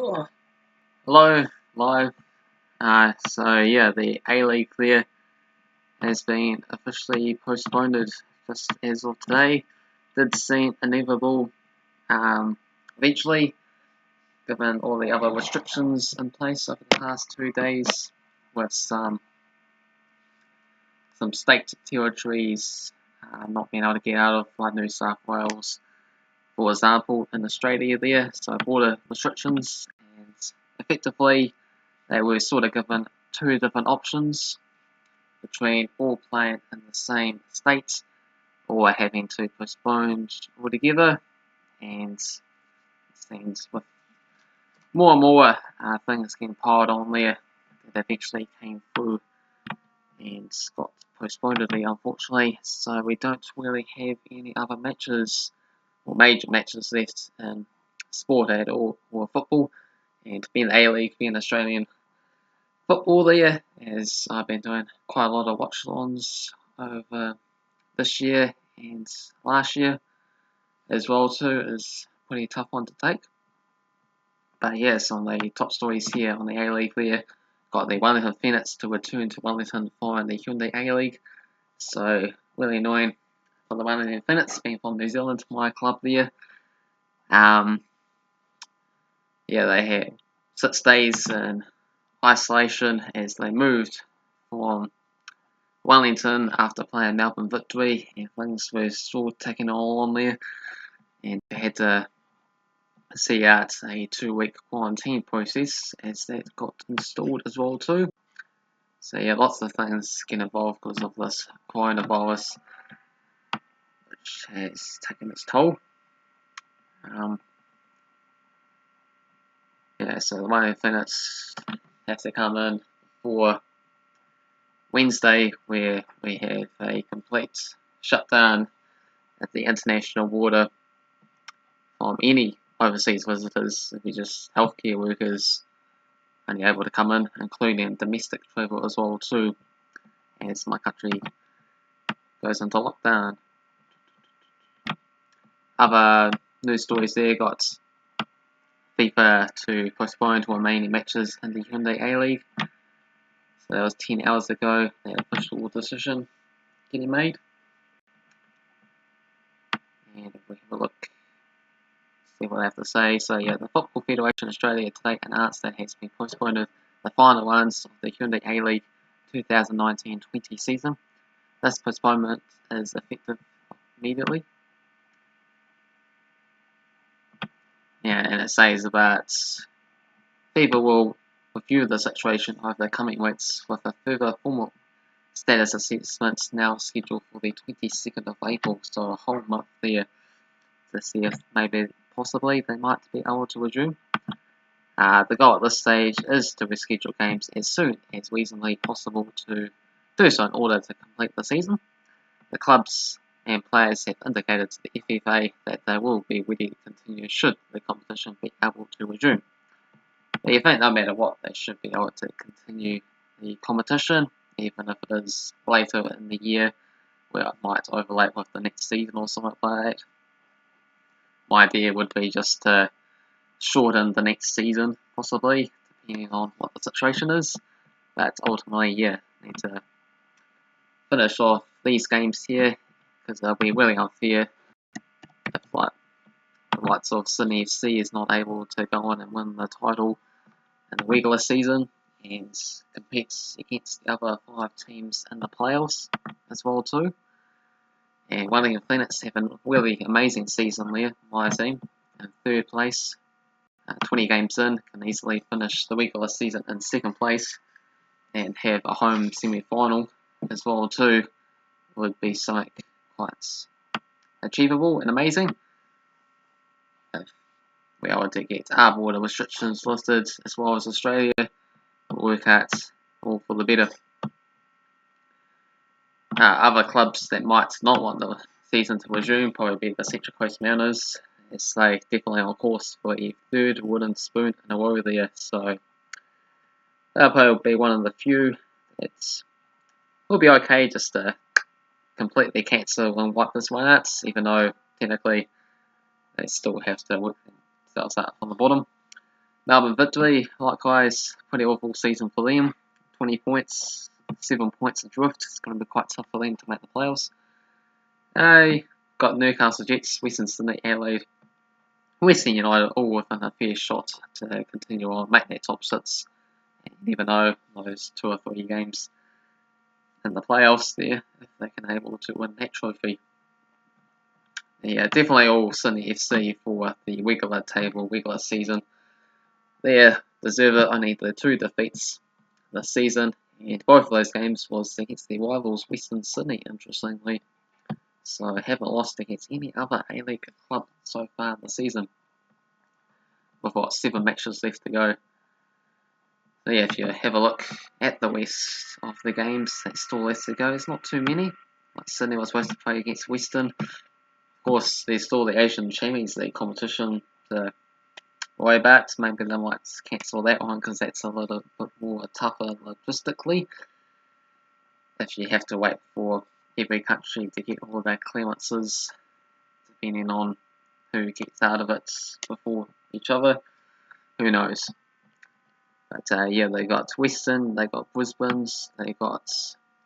Oh, hello, live. So yeah, the A League there has been officially postponed just as of today. Did seem inevitable, eventually, given all the other restrictions in place over the past 2 days, with some state territories not being able to get out of, like New South Wales, for example, in Australia there. So border restrictions, and effectively they were sort of given two different options between all playing in the same state or having to postpone altogether. And it seems with more and more things getting piled on there that eventually came through and got postponed, unfortunately. So we don't really have any other matches or major matches left in sport at all, or football. And being A-League, being Australian football there, as I've been doing quite a lot of watchalongs over this year and last year as well too, is a pretty tough one to take. But yes, on the top stories here on the A-League there, got the Wellington Phoenix to return to Wellington following the Hyundai A-League. So really annoying for the Wellington Phoenix, being from New Zealand, my club there. Yeah, they had 6 days in isolation as they moved from Wellington after playing Melbourne Victory, and things were still taking all on there, and they had to see out a 2-week quarantine process as that got installed as well too. So yeah, lots of things get involved because of this coronavirus, which has taken its toll. Yeah, so the Wellington Phoenix have to come in for Wednesday, where we have a complete shutdown at the international border from any overseas visitors. If you're just healthcare workers only able to come in, including domestic travel as well too, as my country goes into lockdown. Other news stories there got FIFA to postpone to remaining matches in the Hyundai A League. So that was 10 hours ago, the official decision getting made. And if we have a look, see what they have to say. So yeah, the Football Federation Australia today announced that has been postponed the final rounds of the Hyundai A League 2019-20 season. This postponement is effective immediately. Yeah, and it says about FIFA will review the situation over the coming weeks with a further formal status assessment now scheduled for the 22nd of April, so a whole month there to see if maybe possibly they might be able to resume. The goal at this stage is to reschedule games as soon as reasonably possible to do so in order to complete the season. The clubs and players have indicated to the FFA that they will be ready to continue should the competition be able to resume. But you think no matter what, they should be able to continue the competition, even if it is later in the year, where it might overlap with the next season or something like that. My idea would be just to shorten the next season, possibly, depending on what the situation is. But ultimately, yeah, need to finish off these games here, because they'll be really unfair if like the likes of Sydney FC is not able to go on and win the title in the regular season and competes against the other 5 teams in the playoffs as well too. And Wellington Phoenix have a really amazing season there, my team, in 3rd place. 20 games in, can easily finish the regular season in 2nd place and have a home semi-final as well too. Would be something quite achievable and amazing. If we are to get our border restrictions lifted as well as Australia, we'll work out all for the better. Other clubs that might not want the season to resume probably be the Central Coast Mariners, as they definitely on course for a 3rd wooden spoon in a row there. So they'll probably be one of the few that will be okay just to completely cancel and wipe this one out, even though technically they still have to work themselves out from the bottom. Melbourne Victory, likewise, pretty awful season for them. 20 points, 7 points adrift. It's going to be quite tough for them to make the playoffs. Got Newcastle Jets, Western Sydney, Adelaide, Western United, all within a fair shot to continue on, make their top 6. And you never know, those 2 or 3 games in the playoffs there, if they can able to win that trophy. Yeah, definitely all Sydney FC for the regular table, regular season. They deserve it. Only the 2 defeats this season, and both of those games was against their rivals Western Sydney, interestingly. So haven't lost against any other A-League club so far this season. We've got 7 matches left to go. So yeah, if you have a look at the rest of the games that's still left to go, it's not too many. Like Sydney was supposed to play against Western. Of course, there's still the Asian Champions League competition to worry about. Maybe they might cancel that one because that's a little bit more tougher logistically. If you have to wait for every country to get all their clearances, depending on who gets out of it before each other, who knows. But yeah, they got Western, they got Brisbane's, they got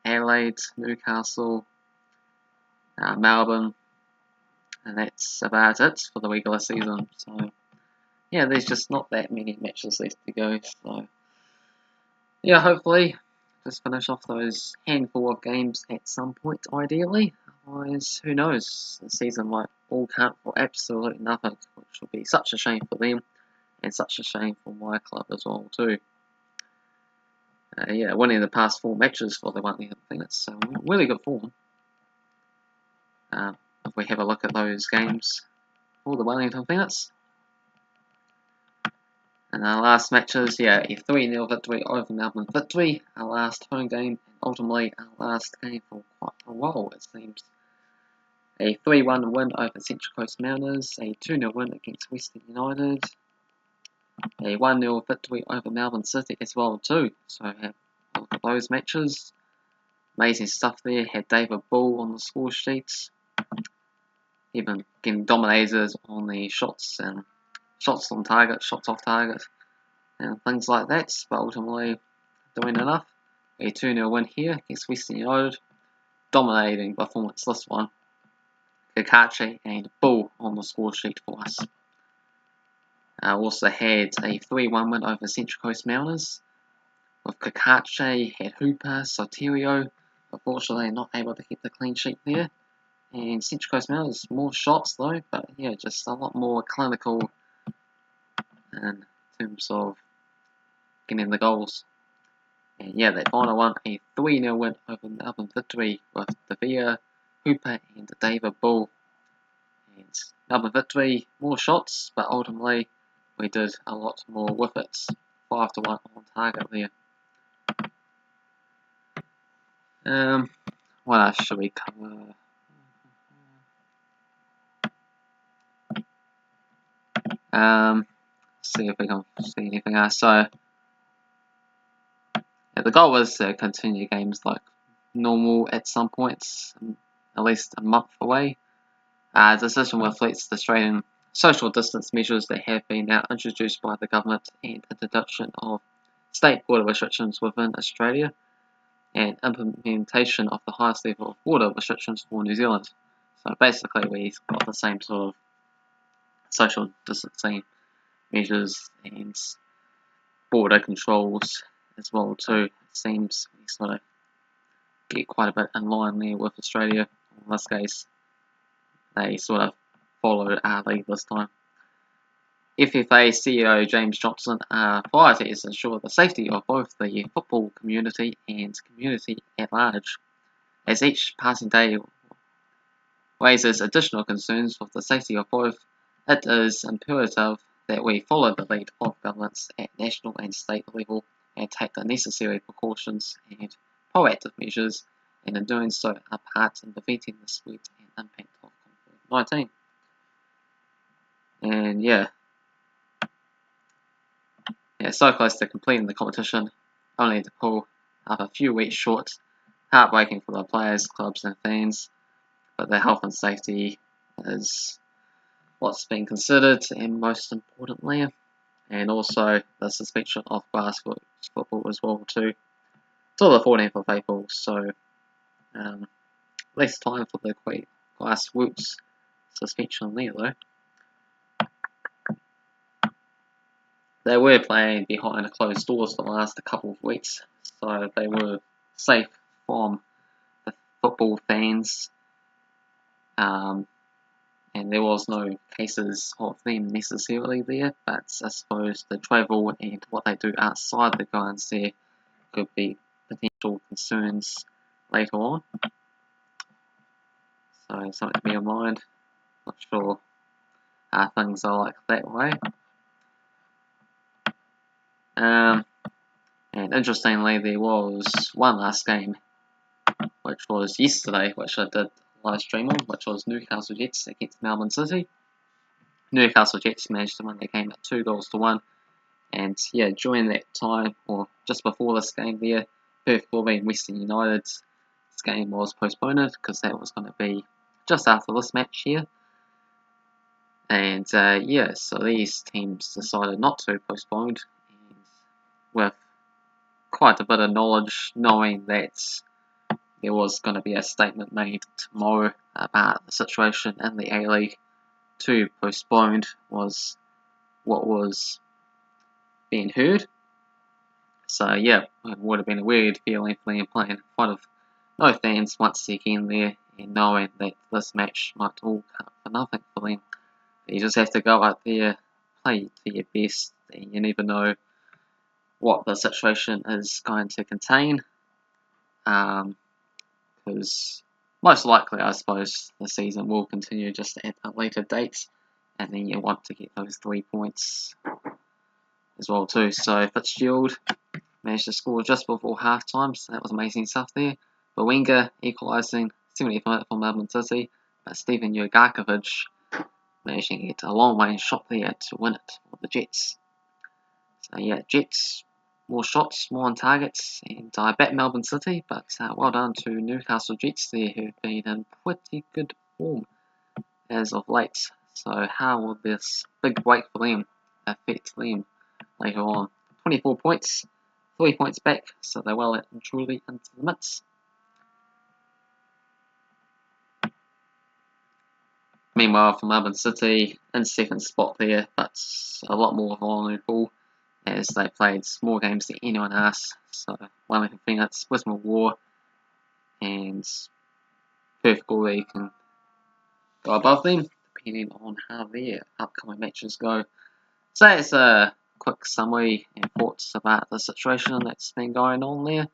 Adelaide, Newcastle, Melbourne, and that's about it for the regular season. So yeah, there's just not that many matches left to go. So yeah, hopefully just finish off those handful of games at some point, ideally. Otherwise, who knows? The season might all count for absolutely nothing, which would be such a shame for them, and such a shame for my club as well too. Yeah, winning the past 4 matches for the Wellington Phoenix, so really good form. If we have a look at those games for the Wellington Phoenix. And our last matches, yeah, a 3-0 victory over Melbourne Victory, our last home game, and ultimately our last game for quite a while, it seems. A 3-1 win over Central Coast Mariners, a 2-0 win against Western United, a 1-0 victory over Melbourne City as well too. So have a look at those matches. Amazing stuff there. Had David Bull on the score sheets. Even getting dominated on the shots and shots on target, shots off target, and things like that. But ultimately doing enough. A 2-0 win here against Western United. Dominating performance this one. Kakachi and Bull on the score sheet for us. Also had a 3-1 win over Central Coast Mariners. With Kakachi, had Hooper, Soterio. Unfortunately, not able to keep the clean sheet there. And Central Coast Mariners, more shots though, but yeah, just a lot more clinical in terms of getting the goals. And yeah, they final one, a 3-0 win over Melbourne Victory with De Vea, Hooper and David Bull. And Melbourne Victory, more shots, but ultimately we did a lot more with it. 5-1 on target there. What else should we cover? See if we can see anything else. So yeah, the goal was to continue games like normal at some points, at least a month away. The decision reflects the Australian social distance measures that have been now introduced by the government and introduction of state border restrictions within Australia and implementation of the highest level of border restrictions for New Zealand. So basically we've got the same sort of social distancing measures and border controls as well too. It seems we sort of get quite a bit in line there with Australia. In this case, they sort of followed our lead this time. FFA CEO James Johnson priorities to ensure the safety of both the football community and community at large. As each passing day raises additional concerns with the safety of both, it is imperative that we follow the lead of governments at national and state level and take the necessary precautions and proactive measures, and in doing so are part in preventing the spread and impact of COVID-19. And yeah, so close to completing the competition, only to pull up a few weeks short. Heartbreaking for the players, clubs and fans, but their health and safety is what's being considered, and most importantly, and also the suspension of grassroots football as well too, till the 14th of April. So less time for the grassroots suspension there though. They were playing behind closed doors for the last couple of weeks, so they were safe from the football fans, and there was no cases of them necessarily there, but I suppose the travel and what they do outside the grounds there could be potential concerns later on. So something to bear in mind. Not sure how things are like that way. And interestingly, there was one last game, which was yesterday, which I did live stream on, which was Newcastle Jets against Melbourne City. Newcastle Jets managed to win the game at 2-1. And yeah, during that time, or just before this game there, Perth Glory and Western United's game was postponed because that was going to be just after this match here. And yeah, so these teams decided not to postpone, and with quite a bit of knowledge, knowing that there was going to be a statement made tomorrow about the situation in the A-League, to postponed was what was being heard. So yeah, it would have been a weird feeling for them playing in front of no fans once again there, and knowing that this match might all come for nothing for them. You just have to go out there, play to your best, and you never know what the situation is going to contain. Because most likely, I suppose, the season will continue just at a later date, and then you want to get those 3 points as well too. So Fitzgerald managed to score just before half time, so that was amazing stuff there. But Wenger equalising 70th minute for Melbourne City, but Steven Jogakovic managing to get a long range shot there to win it for the Jets. So yeah, Jets, more shots, more on targets, and I bet Melbourne City, but well done to Newcastle Jets there, who've been in pretty good form as of late. So how will this big break for them affect them later on? 24 points, 3 points back, so they're well and truly into the mix. Meanwhile, for Melbourne City, in second spot there, but a lot more vulnerable as they played more games than anyone else. So Wellington Phoenix, Brisbane Roar, and Perth Glory can go above them, depending on how their upcoming matches go. So that's a quick summary and thoughts about the situation that's been going on there.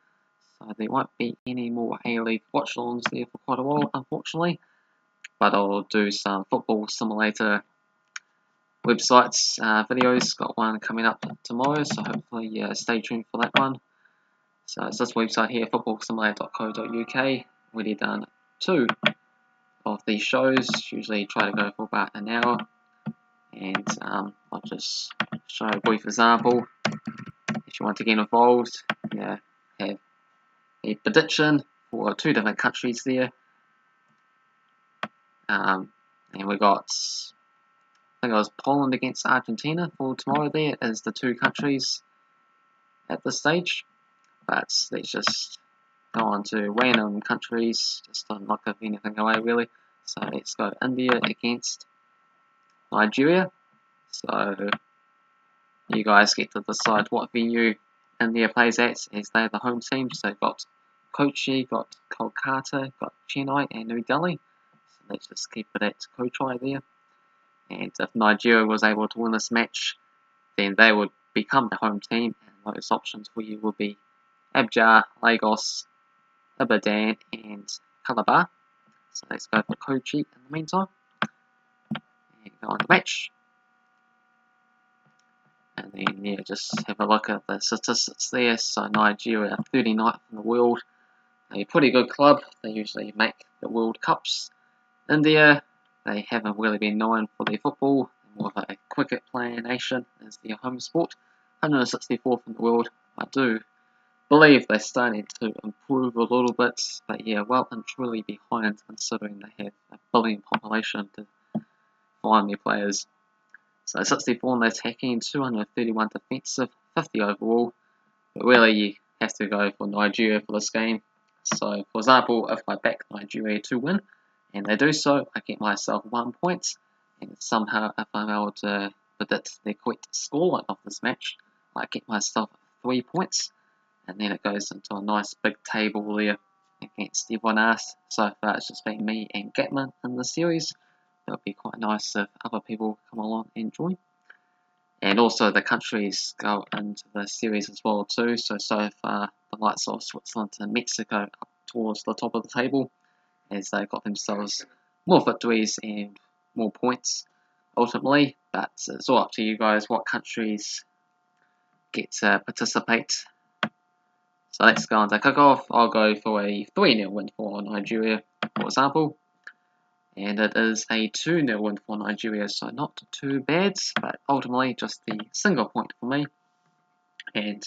So there won't be any more A-League watchalongs there for quite a while, unfortunately. But I'll do some football simulator websites videos. Got one coming up tomorrow, so hopefully stay tuned for that one. So it's this website here, footballsimulator.co.uk. Already done 2 of these shows. Usually try to go for about an hour. And I'll just show a brief example. If you want to get involved, have a prediction for 2 different countries there. And we got, I think it was Poland against Argentina for tomorrow there as the 2 countries at this stage. But let's just go on to random countries, just to not give anything away really. So let's go India against Nigeria. So you guys get to decide what venue India plays at, as they're the home team. So got Kochi, got Kolkata, got Chennai and New Delhi. So let's just keep it at Kochi there. And if Nigeria was able to win this match, then they would become the home team, and those options for you will be Abjar, Lagos, Ibadan and Calabar. So let's go for Kochi in the meantime. And go on the match. And then yeah, just have a look at the statistics there. So Nigeria, 39th in the world. A pretty good club. They usually make the World Cups. India, they haven't really been known for their football. More of a cricket playing nation as their home sport. 164th in the world. I do believe they're starting to improve a little bit, but yeah, well and truly behind considering they have a billion population to find their players. So 64 in attacking, 231 defensive, 50 overall. But really, you have to go for Nigeria for this game. So, for example, if I back Nigeria to win, and they do so, I get myself 1 point. And somehow, if I'm able to predict the correct scoreline of this match, I get myself 3 points. And then it goes into a nice big table there against everyone else. So far, it's just been me and Gatman in the series. It would be quite nice if other people come along and join. And also the countries go into the series as well too. So far, the likes of Switzerland and Mexico up towards the top of the table, as they got themselves more victories and more points ultimately. But it's all up to you guys what countries get to participate. So let's go on to kick-off. I'll go for a 3-0 win for Nigeria, for example. And it is a 2-0 win for Nigeria, so not too bad, but ultimately just the single point for me. And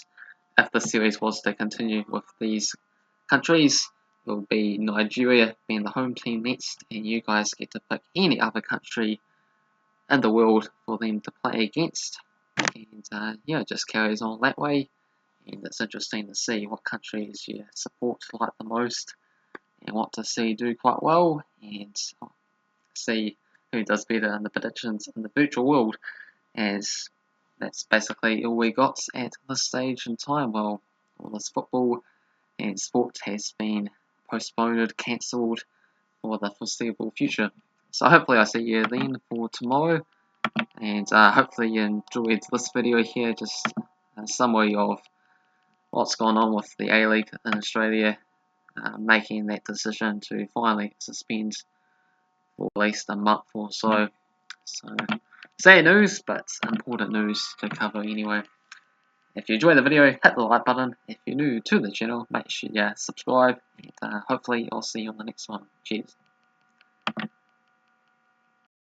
if the series was to continue with these countries, it will be Nigeria being the home team next, and you guys get to pick any other country in the world for them to play against. And yeah, it just carries on that way. And it's interesting to see what countries you support like the most and what to see do quite well, and see who does better in the predictions in the virtual world, as that's basically all we got at this stage in time. Well, all this football and sport has been postponed, cancelled for the foreseeable future. So hopefully I see you then for tomorrow, and hopefully you enjoyed this video here, just a summary of what's gone on with the A-League in Australia, making that decision to finally suspend for at least a month or so. So, sad news, but important news to cover anyway. If you enjoyed the video, hit the like button. If you're new to the channel, make sure you subscribe, and hopefully I'll see you on the next one. Cheers.